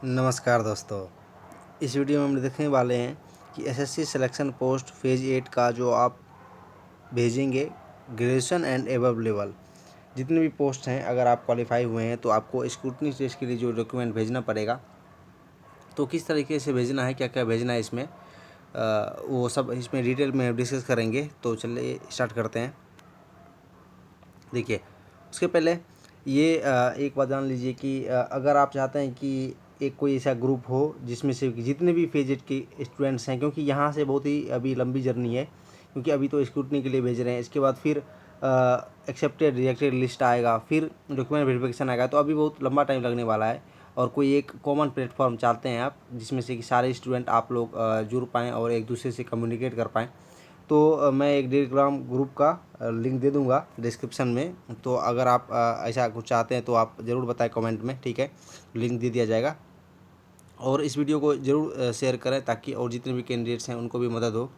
नमस्कार दोस्तों। इस वीडियो में हम देखने वाले हैं कि एसएससी सिलेक्शन पोस्ट फेज़ 8 का जो आप भेजेंगे ग्रेजुएशन एंड एबव लेवल जितने भी पोस्ट हैं, अगर आप क्वालिफाई हुए हैं तो आपको स्क्रूटनी टेस्ट के लिए जो डॉक्यूमेंट भेजना पड़ेगा, तो किस तरीके से भेजना है, क्या क्या भेजना है इसमें, वो सब इसमें डिटेल में डिस्कस करेंगे। तो चलिए स्टार्ट करते हैं। देखिए, उसके पहले ये एक बात जान लीजिए कि अगर आप चाहते हैं कि एक कोई ऐसा ग्रुप हो जिसमें से जितने भी फेज 8 के स्टूडेंट्स हैं, क्योंकि यहाँ से बहुत ही अभी लंबी जर्नी है, क्योंकि अभी तो स्क्रूटनी के लिए भेज रहे हैं, इसके बाद फिर एक्सेप्टेड रिजेक्टेड लिस्ट आएगा, फिर डॉक्यूमेंट वेरिफिकेशन आएगा, तो अभी बहुत लंबा टाइम लगने वाला है। और कोई एक कॉमन प्लेटफॉर्म चाहते हैं आप, जिसमें से कि सारे स्टूडेंट आप लोग जुड़ पाएँ और एक दूसरे से कम्युनिकेट कर पाएँ। तो मैं एक टेलीग्राम ग्रुप का लिंक दे दूंगा डिस्क्रिप्शन में। तो अगर आप ऐसा कुछ चाहते हैं तो आप ज़रूर बताएं कमेंट में, ठीक है। लिंक दे दिया जाएगा और इस वीडियो को ज़रूर शेयर करें ताकि और जितने भी कैंडिडेट्स हैं उनको भी मदद हो।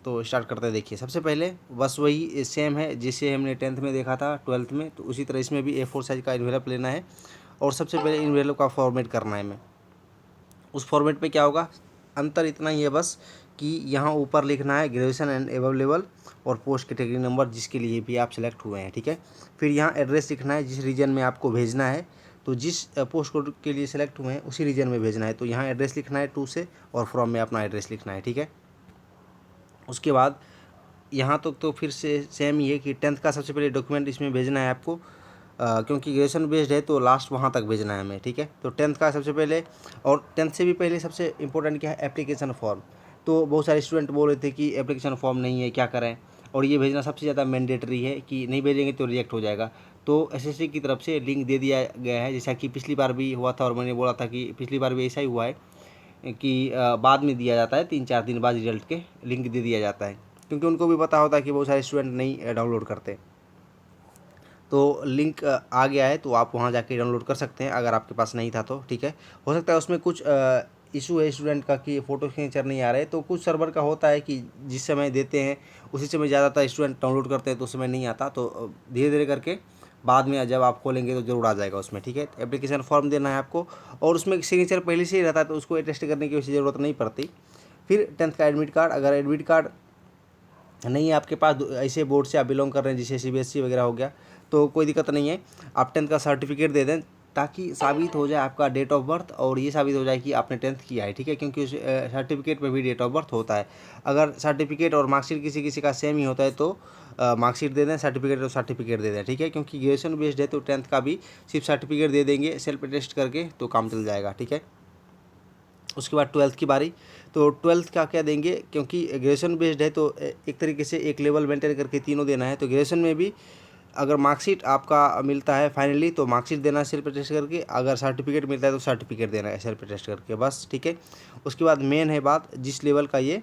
तो स्टार्ट करते हैं। देखिए, सबसे पहले बस वही सेम है जिसे हमने 10th में देखा था 12th में, तो उसी तरह इसमें भी A4 साइज़ का इन्वेलप लेना है और सबसे पहले इन्वेलप का फॉर्मेट करना है। मैं उस फॉर्मेट पे क्या होगा, अंतर इतना ही है बस कि यहाँ ऊपर लिखना है ग्रेजुएशन एंड एबव लेवल और पोस्ट कैटेगरी नंबर जिसके लिए भी आप सेलेक्ट हुए हैं, ठीक है। फिर यहाँ एड्रेस लिखना है, जिस रीजन में आपको भेजना है, तो जिस पोस्ट कोड के लिए सेलेक्ट हुए हैं उसी रीजन में भेजना है, तो यहाँ एड्रेस लिखना है टू से और फ्रॉम में अपना एड्रेस लिखना है, ठीक है। उसके बाद यहाँ तक तो फिर से सेम ही है कि 10th का सबसे पहले डॉक्यूमेंट इसमें भेजना है आपको, क्योंकि ग्रेजुएशन बेस्ड है तो लास्ट वहाँ तक भेजना है हमें, ठीक है। तो 10th का सबसे पहले, और 10th से भी पहले सबसे इंपॉर्टेंट क्या है, एप्लीकेशन फॉर्म। तो बहुत सारे स्टूडेंट बोल रहे थे कि एप्लीकेशन फॉर्म नहीं है, क्या करें, और ये भेजना सबसे ज़्यादा मैंडेटरी है कि नहीं भेजेंगे तो रिजेक्ट हो जाएगा। तो एसएससी की तरफ से लिंक दे दिया गया है, जैसा कि पिछली बार भी हुआ था और मैंने बोला था कि पिछली बार भी ऐसा ही हुआ है कि बाद में दिया जाता है, 3-4 दिन बाद रिजल्ट के लिंक दे दिया जाता है, क्योंकि उनको भी पता होता है कि बहुत सारे स्टूडेंट नहीं डाउनलोड करते। तो लिंक आ गया है, तो आप वहाँ जाके डाउनलोड कर सकते हैं अगर आपके पास नहीं था तो, ठीक है। हो सकता है उसमें कुछ इशू है स्टूडेंट का कि फ़ोटो सिग्नेचर नहीं आ रहे, तो कुछ सर्वर का होता है कि जिस समय देते हैं उसी समय ज़्यादातर स्टूडेंट डाउनलोड करते हैं, तो उस समय नहीं आता। तो धीरे धीरे करके बाद में जब आप खोलेंगे तो ज़रूर आ जाएगा उसमें, ठीक है। एप्लीकेशन फॉर्म देना है आपको और उसमें सिग्नेचर पहले से ही रहता है, तो उसको अटेस्ट करने की वैसे ज़रूरत नहीं पड़ती। फिर 10th का एडमिट कार्ड, अगर एडमिट कार्ड नहीं है आपके पास, ऐसे बोर्ड से आप बिलोंग कर रहे हैं जैसे सीबीएसई वगैरह हो गया, तो कोई दिक्कत नहीं है। आप 10th का सर्टिफिकेट दे दें ताकि साबित हो जाए आपका डेट ऑफ बर्थ, और ये साबित हो जाए कि आपने 10th किया है, ठीक है, क्योंकि उस सर्टिफिकेट में भी डेट ऑफ बर्थ होता है। अगर सर्टिफिकेट और मार्कशीट किसी किसी का सेम ही होता है तो मार्कशीट दे दें, सर्टिफिकेट और सर्टिफिकेट दे दें, ठीक है। क्योंकि ग्रेजुएशन बेस्ड है तो 10th का भी सिर्फ सर्टिफिकेट दे देंगे सेल्फ अटेस्ट करके, तो काम चल जाएगा, ठीक है। उसके बाद 12th की बारी, तो 12th का क्या देंगे, क्योंकि ग्रेजुएशन बेस्ड है तो एक तरीके से एक लेवल मेंटेन करके तीनों देना है। तो ग्रेजुएशन में भी अगर मार्कशीट आपका मिलता है फाइनली तो मार्कशीट देना है सेल्फ अटेस्ट करके, अगर सर्टिफिकेट मिलता है तो सर्टिफिकेट देना है सेल्फ अटेस्ट करके, बस, ठीक है। उसके बाद मेन है बात, जिस लेवल का ये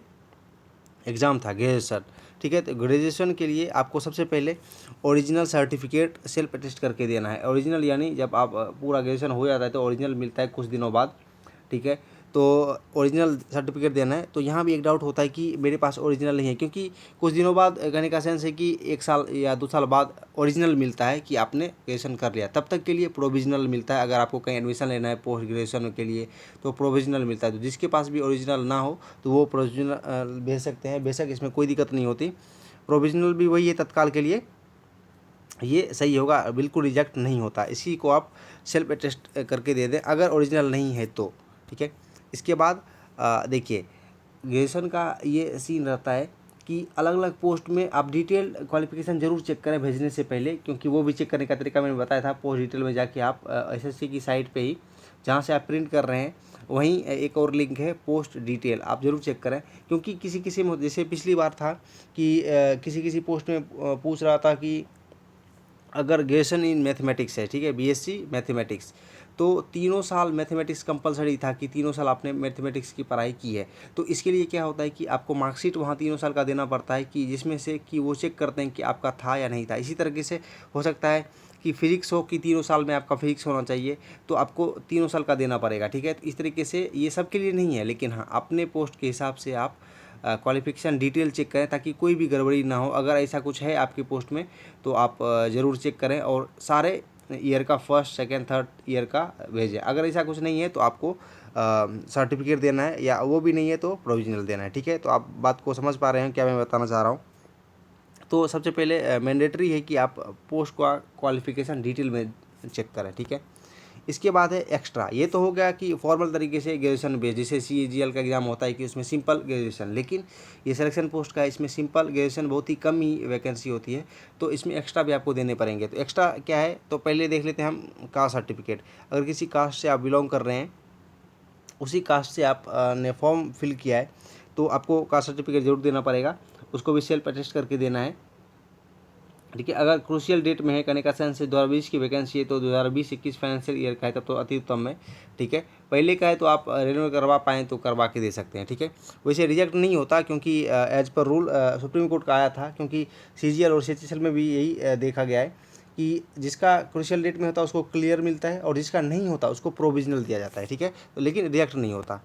एग्ज़ाम था ग्रेजुएशन, ठीक है। तो ग्रेजुएशन के लिए आपको सबसे पहले ओरिजिनल सर्टिफिकेट सेल्फ अटेस्ट करके देना है। ओरिजिनल यानी जब आप पूरा ग्रेजुएशन हो जाता है तो ओरिजिनल मिलता है कुछ दिनों बाद, ठीक है। तो ओरिजिनल सर्टिफिकेट देना है। तो यहाँ भी एक डाउट होता है कि मेरे पास ओरिजिनल नहीं है, क्योंकि कुछ दिनों बाद कहने का सेंस है कि 1 साल या 2 साल बाद ओरिजिनल मिलता है कि आपने ग्रेजुएशन कर लिया, तब तक के लिए प्रोविजनल मिलता है। अगर आपको कहीं एडमिशन लेना है पोस्ट ग्रेजुएशन के लिए तो प्रोविजनल मिलता है। तो जिसके पास भी ओरिजिनल ना हो तो वो प्रोविजनल भेज सकते हैं, बेशक इसमें कोई दिक्कत नहीं होती। प्रोविजनल भी वही है तत्काल के लिए, ये सही होगा, बिल्कुल रिजेक्ट नहीं होता। इसी को आप सेल्फ अटेस्ट करके दे दें अगर ओरिजिनल नहीं है तो, ठीक है। इसके बाद देखिए, ग्रेजुएशन का ये सीन रहता है कि अलग अलग पोस्ट में आप डिटेल क्वालिफिकेशन जरूर चेक करें भेजने से पहले, क्योंकि वो भी चेक करने का तरीका मैंने बताया था। पोस्ट डिटेल में जाके आप एसएससी की साइट पे ही जहाँ से आप प्रिंट कर रहे हैं वहीं एक और लिंक है पोस्ट डिटेल, आप ज़रूर चेक करें। क्योंकि किसी किसी में, जैसे पिछली बार था कि किसी किसी पोस्ट में पूछ रहा था कि अगर ग्रेजुएशन इन मैथमेटिक्स है, ठीक है, बीएससी मैथमेटिक्स, तो 3 साल मैथमेटिक्स कंपलसरी था कि 3 साल आपने मैथमेटिक्स की पढ़ाई की है। तो इसके लिए क्या होता है कि आपको मार्कशीट वहाँ 3 साल का देना पड़ता है, कि जिसमें से कि वो चेक करते हैं कि आपका था या नहीं था। इसी तरीके से हो सकता है कि फिजिक्स हो कि 3 साल में आपका फिजिक्स होना चाहिए, तो आपको 3 साल का देना पड़ेगा, ठीक है। तो इस तरीके से ये सब के लिए नहीं है, लेकिन हाँ अपने पोस्ट के हिसाब से आप क्वालिफिकेशन डिटेल चेक करें ताकि कोई भी गड़बड़ी ना हो। अगर ऐसा कुछ है आपकी पोस्ट में तो आप ज़रूर चेक करें और सारे ईयर का, फर्स्ट सेकेंड थर्ड ईयर का भेजें। अगर ऐसा कुछ नहीं है तो आपको सर्टिफिकेट देना है, या वो भी नहीं है तो प्रोविजनल देना है। ठीक है, तो आप बात को समझ पा रहे हैं क्या मैं बताना चाह रहा हूँ। तो सबसे पहले मैंडेटरी है कि आप पोस्ट का क्वालिफिकेशन डिटेल में चेक करें। ठीक है, इसके बाद है एक्स्ट्रा। ये तो हो गया कि फॉर्मल तरीके से ग्रेजुएशन बेस, जैसे CAGL का एग्जाम होता है कि उसमें सिंपल ग्रेजुएशन, लेकिन ये सिलेक्शन पोस्ट का है, इसमें सिंपल ग्रेजुएशन बहुत ही कम ही वैकेंसी होती है, तो इसमें एक्स्ट्रा भी आपको देने पड़ेंगे। तो एक्स्ट्रा क्या है, तो पहले देख लेते हैं हम कास्ट सर्टिफिकेट। अगर किसी कास्ट से आप बिलोंग कर रहे हैं, उसी कास्ट से आप ने फॉर्म फिल किया है, तो आपको कास्ट सर्टिफिकेट जरूर देना पड़ेगा, उसको भी सेल्फ अटेस्ट करके देना है। ठीक है, अगर क्रूशियल डेट में है, कहने का सेंस है 2020 की वैकेंसी है, तो 2020-21 फाइनेंशियल ईयर का है, तब तो अति उत्तम है। ठीक है, पहले का है तो आप रिन्यू करवा पाएँ तो करवा के दे सकते हैं। ठीक है, वैसे रिजेक्ट नहीं होता, क्योंकि as per rule supreme court का आया था, क्योंकि CGL और CHSL में भी यही देखा गया है कि जिसका क्रूशियल डेट में होता है उसको क्लियर मिलता है, और जिसका नहीं होता उसको प्रोविजनल दिया जाता है। ठीक है, तो लेकिन रिजेक्ट नहीं होता।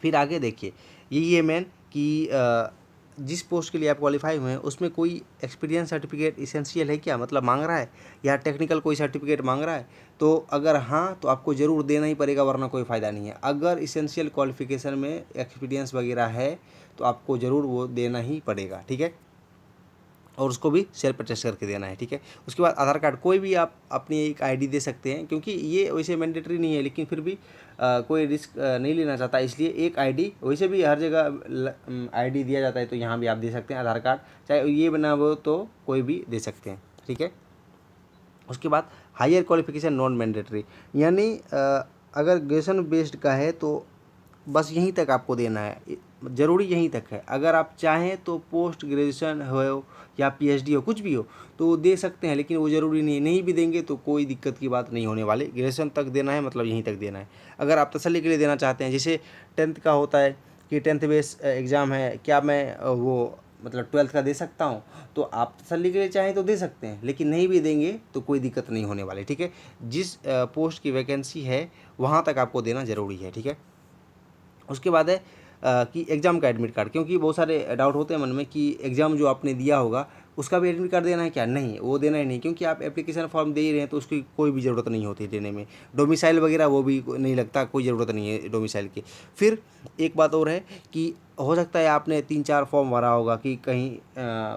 फिर आगे देखिए, यही है मेन कि जिस पोस्ट के लिए आप क्वालिफाई हुए हैं उसमें कोई एक्सपीरियंस सर्टिफिकेट इसेंशियल है क्या, मतलब मांग रहा है, या टेक्निकल कोई सर्टिफिकेट मांग रहा है। तो अगर हाँ तो आपको ज़रूर देना ही पड़ेगा, वरना कोई फ़ायदा नहीं है। अगर इसेंशियल क्वालिफिकेशन में एक्सपीरियंस वगैरह है तो आपको ज़रूर वो देना ही पड़ेगा। ठीक है, और उसको भी सेल्फ अटेस्ट करके देना है। ठीक है, उसके बाद आधार कार्ड, कोई भी आप अपनी एक आईडी दे सकते हैं, क्योंकि ये वैसे मैंडेटरी नहीं है, लेकिन फिर भी कोई रिस्क नहीं लेना चाहता, इसलिए एक आईडी, वैसे भी हर जगह आईडी दिया जाता है, तो यहाँ भी आप दे सकते हैं आधार कार्ड, चाहे ये बना हो तो कोई भी दे सकते हैं। ठीक है, उसके बाद हायर क्वालिफिकेशन नॉन मैंडेटरी, यानी अगर ग्रेजुएशन बेस्ड का है तो बस यहीं तक आपको देना है, ज़रूरी यहीं तक है। अगर आप चाहें तो पोस्ट ग्रेजुएशन हो या PhD हो, कुछ भी हो तो दे सकते हैं, लेकिन वो ज़रूरी नहीं है। नहीं भी देंगे तो कोई दिक्कत की बात नहीं होने वाली, ग्रेजुएशन तक देना है, मतलब यहीं तक देना है। अगर आप तसल्ली के लिए देना चाहते हैं, जैसे 10th का होता है कि 10th बेस एग्ज़ाम है, क्या मैं वो मतलब 12th का दे सकता हूँ, तो आप तसल्ली के लिए चाहें तो दे सकते हैं, लेकिन नहीं भी देंगे तो कोई दिक्कत नहीं होने वाली। ठीक है, जिस पोस्ट की वैकेंसी है वहाँ तक आपको देना ज़रूरी है। ठीक है, उसके बाद है कि एग्ज़ाम का एडमिट कार्ड, क्योंकि बहुत सारे डाउट होते हैं मन में कि एग्ज़ाम जो आपने दिया होगा उसका भी एडमिट कार्ड देना है क्या, नहीं वो देना ही नहीं, क्योंकि आप एप्लीकेशन फॉर्म दे ही रहे हैं तो उसकी कोई भी ज़रूरत नहीं होती देने में। डोमिसाइल वगैरह वो भी नहीं लगता, कोई ज़रूरत नहीं है डोमिसाइल की। फिर एक बात और है कि हो सकता है आपने 3-4 फॉर्म भरा होगा कि कहीं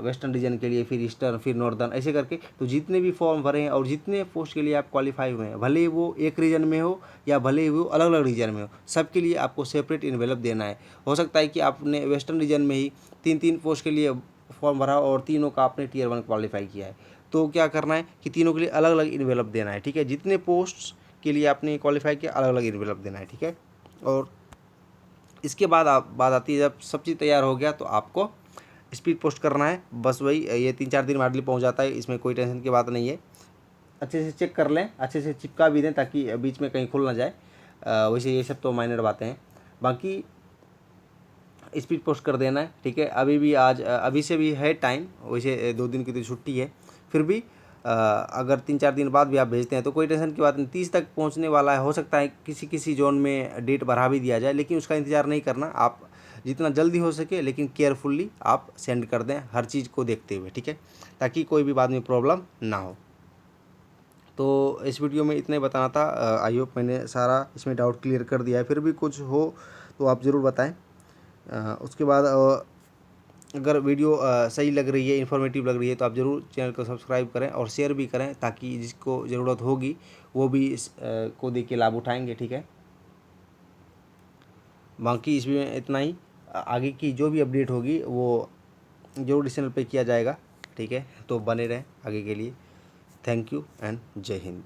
वेस्टर्न रीजन के लिए, फिर ईस्टर्न, फिर नॉर्दर्न, ऐसे करके, तो जितने भी फॉर्म भरे हैं और जितने पोस्ट के लिए आप क्वालिफाई हुए हैं, भले वो एक रीजन में हो या भले ही वो अलग अलग रीजन में हो, सबके लिए आपको सेपरेट इन्वेलप देना है। हो सकता है कि आपने वेस्टर्न रीजन में ही 3-3 पोस्ट के लिए फॉर्म भरा और तीनों का आपने Tier 1 क्वालिफाई किया है, तो क्या करना है कि तीनों के लिए अलग अलग इन्वेलप देना है। ठीक है, जितने पोस्ट के लिए आपने क्वालिफाई किया अलग अलग इन्वेलप देना है। ठीक है, और इसके बाद बात आती है, जब सब चीज़ तैयार हो गया तो आपको स्पीड पोस्ट करना है। बस वही, ये 3-4 दिन में हार्डली पहुँच जाता है, इसमें कोई टेंशन की बात नहीं है। अच्छे से चेक कर लें, अच्छे से चिपका भी दें ताकि बीच में कहीं खुल ना जाए। वैसे ये सब तो माइनर बातें हैं, बाकी स्पीड पोस्ट कर देना है। ठीक है, अभी भी अभी से भी है टाइम, वैसे 2 दिन की तो छुट्टी है, फिर भी अगर 3-4 दिन बाद भी आप भेजते हैं तो कोई टेंशन की बात नहीं, 30 तक पहुंचने वाला है। हो सकता है किसी किसी जोन में डेट बढ़ा भी दिया जाए, लेकिन उसका इंतज़ार नहीं करना, आप जितना जल्दी हो सके लेकिन केयरफुल्ली आप सेंड कर दें, हर चीज़ को देखते हुए। ठीक है, ताकि कोई भी बाद में प्रॉब्लम ना हो। तो इस वीडियो में इतना ही बताना था। आई होप मैंने सारा इसमें डाउट क्लियर कर दिया है, फिर भी कुछ हो तो आप ज़रूर बताएं। उसके बाद अगर वीडियो सही लग रही है, इन्फॉर्मेटिव लग रही है, तो आप ज़रूर चैनल को सब्सक्राइब करें और शेयर भी करें, ताकि जिसको ज़रूरत होगी वो भी इस को देख के लाभ उठाएंगे। ठीक है, बाकी इसमें इतना ही, आगे की जो भी अपडेट होगी वो जरूर इस चैनल पे किया जाएगा। ठीक है, तो बने रहें आगे के लिए। थैंक यू एंड जय हिंद।